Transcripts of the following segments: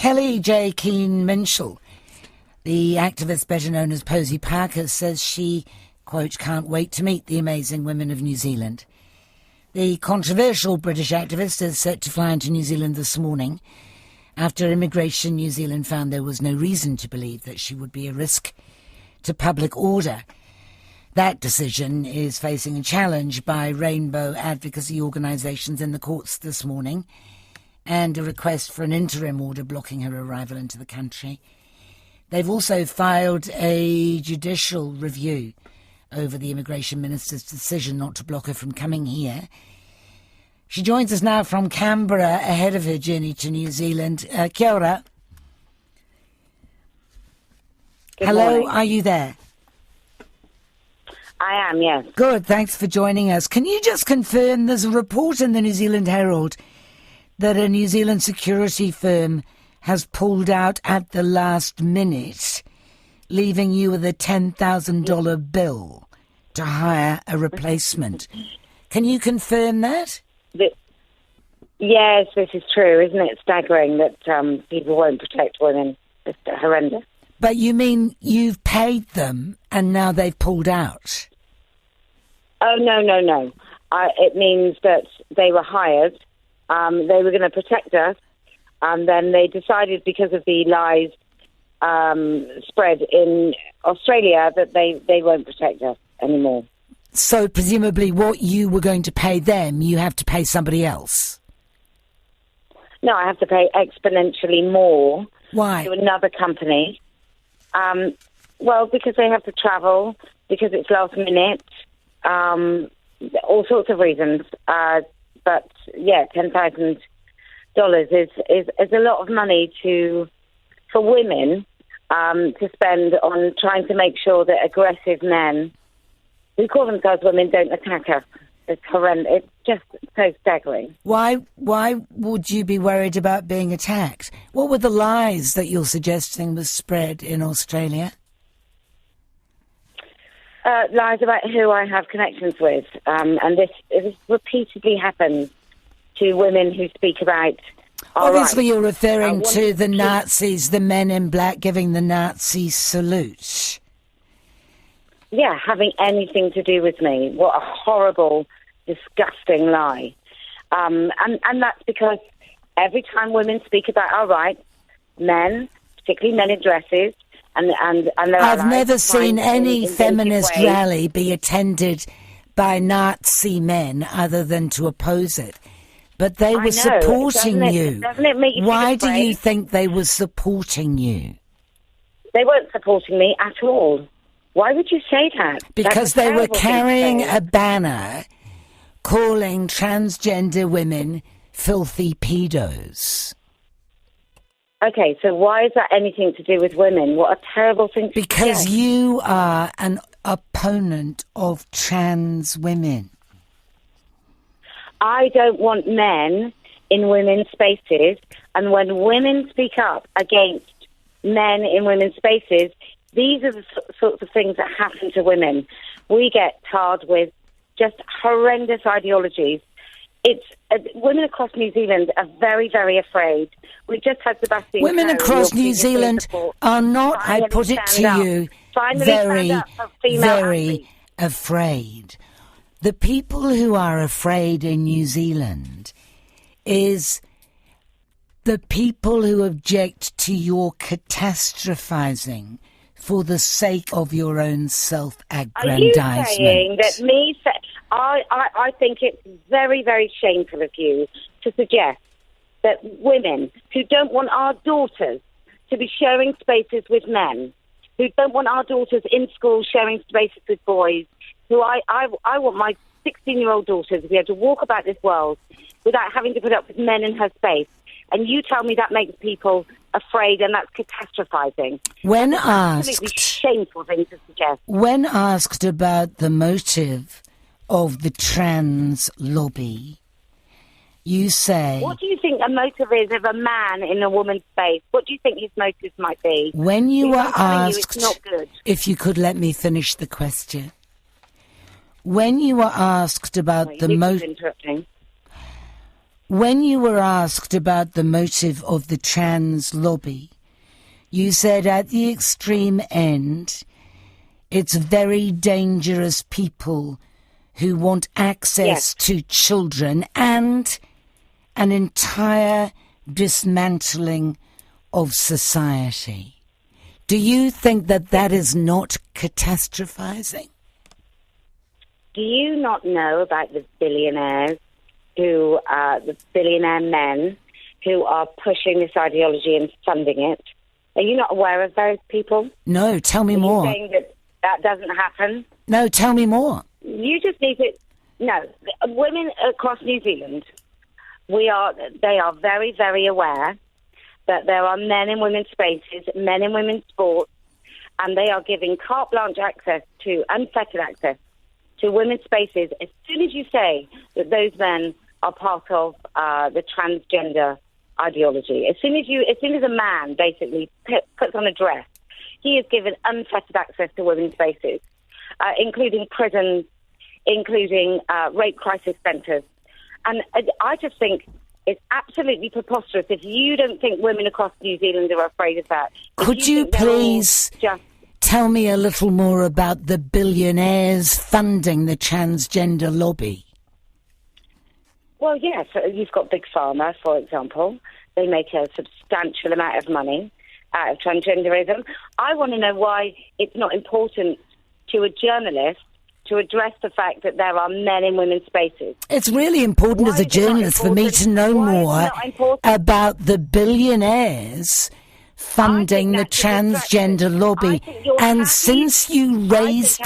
Kellie-Jay Keen, the activist better known as Posie Parker, says she, quote, can't wait to meet the amazing women of New Zealand. The controversial British activist is set to fly into New Zealand this morning after Immigration New Zealand found there was no reason to believe that she would be a risk to public order. That decision is facing a challenge by rainbow advocacy organisations in the courts this morning and a request for an interim order blocking her arrival into the country. They've also filed a judicial review over the Immigration Minister's decision not to block her from coming here. She joins us now from Canberra ahead of her journey to New Zealand. Kia ora. Hello, morning. are you there? I am, yes. Good, thanks for joining us. Can you just confirm there's a report in the New Zealand Herald that a New Zealand security firm has pulled out at the last minute, leaving you with a $10,000 bill to hire a replacement? Can you confirm that? Yes, this is true. Isn't it staggering that people won't protect women? It's horrendous. But you mean you've paid them and now they've pulled out? Oh, no. It means that they were hired. They were going to protect us. And then they decided, because of the lies spread in Australia, that they won't protect us anymore. So presumably what you were going to pay them, you have to pay somebody else? No, I have to pay exponentially more. Why? To another company. Well, because they have to travel, because it's last minute, all sorts of reasons. But yeah, $10,000 is a lot of money for women to spend on trying to make sure that aggressive men who call themselves women don't attack us. It's horrendous. It's just so staggering. Why would you be worried about being attacked? What were the lies that you're suggesting was spread in Australia? Lies about who I have connections with. And this repeatedly happens to women who speak about... Obviously you're referring to the Nazis, the men in black giving the Nazi salute. Yeah, having anything to do with me. What a horrible, disgusting lie. And that's because every time women speak about our rights, men, particularly men in dresses, and their I've allies, never seen any in feminist ways. rally be attended by Nazi men other than to oppose it. But they were supporting you. Doesn't it make you Why do afraid? you think they were supporting you? They weren't supporting me at all. Why would you say that? Because That's a they were terrible thing to carrying say. a banner calling transgender women filthy pedos. Okay, so why is that anything to do with women? What a terrible thing to say. Because you are an opponent of trans women. I don't want men in women's spaces, and when women speak up against men in women's spaces, these are the sorts of things that happen to women. We get tarred with just horrendous ideologies. Women across New Zealand are very, very afraid. We just had Sebastian Women Coe, across your New previous Zealand report, are not, I finally put it stand to you, Finally very, stand up for female very athletes. afraid. The people who are afraid in New Zealand is the people who object to your catastrophizing for the sake of your own self-aggrandizement. Are you saying that I think it's very, very shameful of you to suggest that women who don't want our daughters to be sharing spaces with men, who don't want our daughters in school sharing spaces with boys, I want my 16-year-old daughter to be able to walk about this world without having to put up with men in her space. And you tell me that makes people afraid, and that's catastrophizing. When Absolutely asked, shameful thing to suggest. when asked about the motive of the trans lobby, you say... What do you think a motive is of a man in a woman's space? What do you think his motives might be? When you were I'm telling you, asked, it's not good. if you could let me finish the question, when you were asked about the motive, interrupting. When you were asked about the motive of the trans lobby, you said at the extreme end, it's very dangerous people who want access to children and an entire dismantling of society. Do you think that that is not catastrophizing? Do you not know about the billionaires the billionaire men who are pushing this ideology and funding it? Are you not aware of those people? No, tell me more. Are you saying that doesn't happen? No, tell me more. You just need to... No, women across New Zealand, they are very, very aware that there are men in women's spaces, men in women's sports, and they are giving carte blanche access to, unfettered access to women's spaces as soon as you say that those men are part of the transgender ideology. As soon as a man basically puts on a dress, he is given unfettered access to women's spaces, including prisons, including rape crisis centres. And I just think it's absolutely preposterous if you don't think women across New Zealand are afraid of that. Could you please tell me a little more about the billionaires funding the transgender lobby? Well, yes, you've got Big Pharma, for example. They make a substantial amount of money out of transgenderism. I want to know why it's not important to a journalist to address the fact that there are men in women's spaces. It's really important as a journalist for me to know more about the billionaires funding the transgender lobby. And since you raised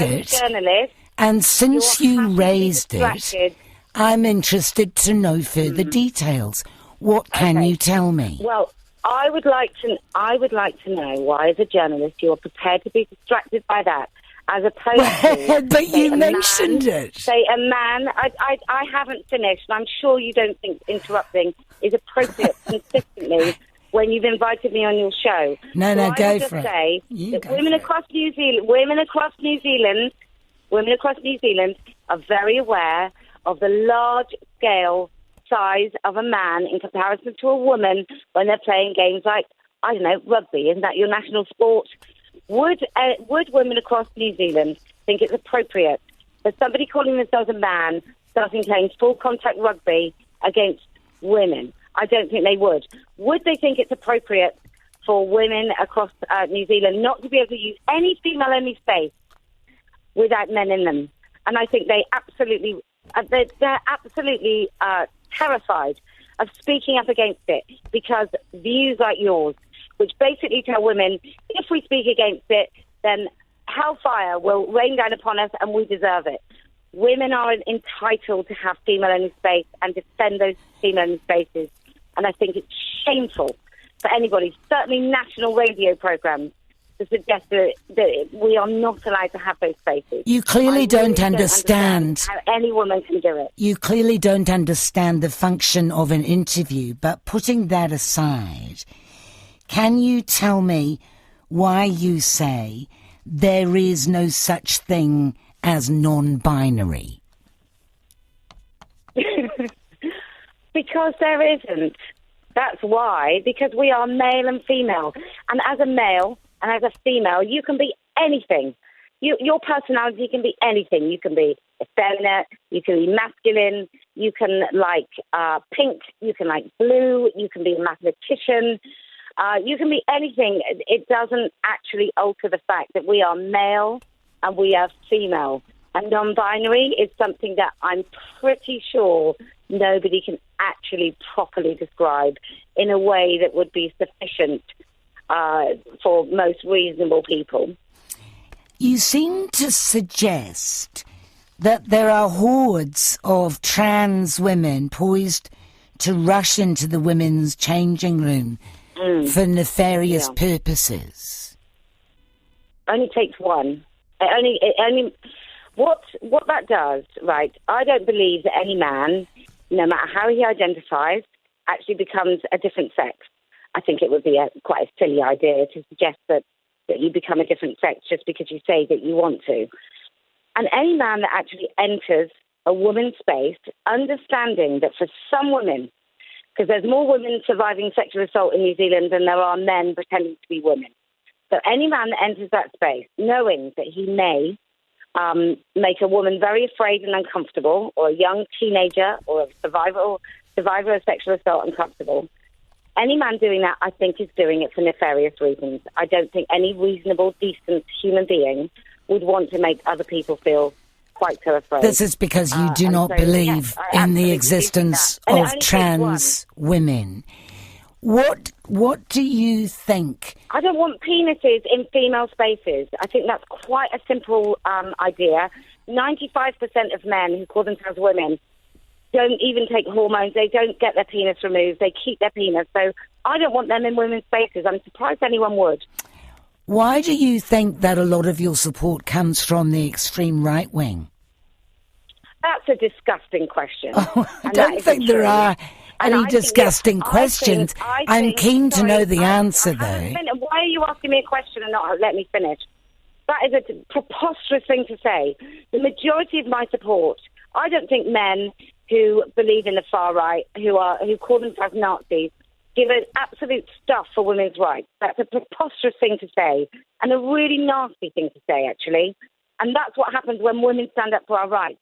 it, I'm interested to know further details. What can you tell me? Well, I would like to know why, as a journalist, you are prepared to be distracted by that, as opposed to... But you mentioned it. Say a man... I haven't finished, and I'm sure you don't think interrupting is appropriate consistently when you've invited me on your show. No, go for it. Say that women across New Zealand are very aware of the large-scale size of a man in comparison to a woman when they're playing games like, I don't know, rugby. Isn't that your national sport? Would women across New Zealand think it's appropriate for somebody calling themselves a man starting playing full-contact rugby against women? I don't think they would. Would they think it's appropriate for women across New Zealand not to be able to use any female-only space without men in them? And I think they're absolutely terrified of speaking up against it, because views like yours, which basically tell women, if we speak against it, then hellfire will rain down upon us and we deserve it. Women are entitled to have female-only space and defend those female-only spaces. And I think it's shameful for anybody, certainly national radio programmes, to suggest that we are not allowed to have those spaces. You clearly don't understand how any woman can do it. You clearly don't understand the function of an interview, but putting that aside, can you tell me why you say there is no such thing as non-binary? Because there isn't. That's why. Because we are male and female. And as a male and as a female, you can be anything. Your personality can be anything. You can be effeminate, you can be masculine, you can like pink, you can like blue, you can be a mathematician, you can be anything. It doesn't actually alter the fact that we are male and we are female. And non-binary is something that I'm pretty sure nobody can actually properly describe in a way that would be sufficient for most reasonable people. You seem to suggest that there are hordes of trans women poised to rush into the women's changing room for nefarious purposes. Only takes one. What that does, right? I don't believe that any man, no matter how he identifies, actually becomes a different sex. I think it would be quite a silly idea to suggest that you become a different sex just because you say that you want to. And any man that actually enters a woman's space, understanding that for some women, because there's more women surviving sexual assault in New Zealand than there are men pretending to be women. So any man that enters that space, knowing that he may make a woman very afraid and uncomfortable, or a young teenager or a survivor of sexual assault uncomfortable, any man doing that, I think, is doing it for nefarious reasons. I don't think any reasonable, decent human being would want to make other people feel quite so afraid. This is because you do not believe in the existence of trans women. What do you think? I don't want penises in female spaces. I think that's quite a simple idea. 95% of men who call themselves women don't even take hormones. They don't get their penis removed. They keep their penis. So I don't want them in women's spaces. I'm surprised anyone would. Why do you think that a lot of your support comes from the extreme right wing? That's a disgusting question. I don't think there are any disgusting questions. I'm keen to know the answer, though. Why are you asking me a question and not let me finish? That is a preposterous thing to say. The majority of my support, I don't think men who believe in the far right, who call themselves Nazis, give an absolute stuff for women's rights. That's a preposterous thing to say, and a really nasty thing to say, actually. And that's what happens when women stand up for our rights.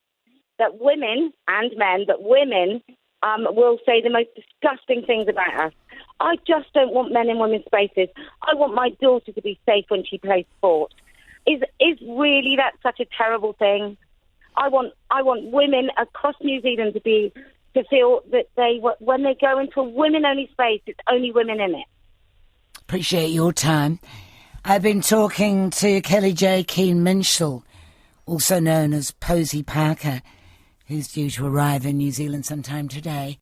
That women and men, but women will say the most disgusting things about us. I just don't want men in women's spaces. I want my daughter to be safe when she plays sport. Is really that such a terrible thing? I want women across New Zealand to feel that when they go into a women-only space, it's only women in it. Appreciate your time. I've been talking to Kellie-Jay Keen Minshall, also known as Posie Parker, who's due to arrive in New Zealand sometime today.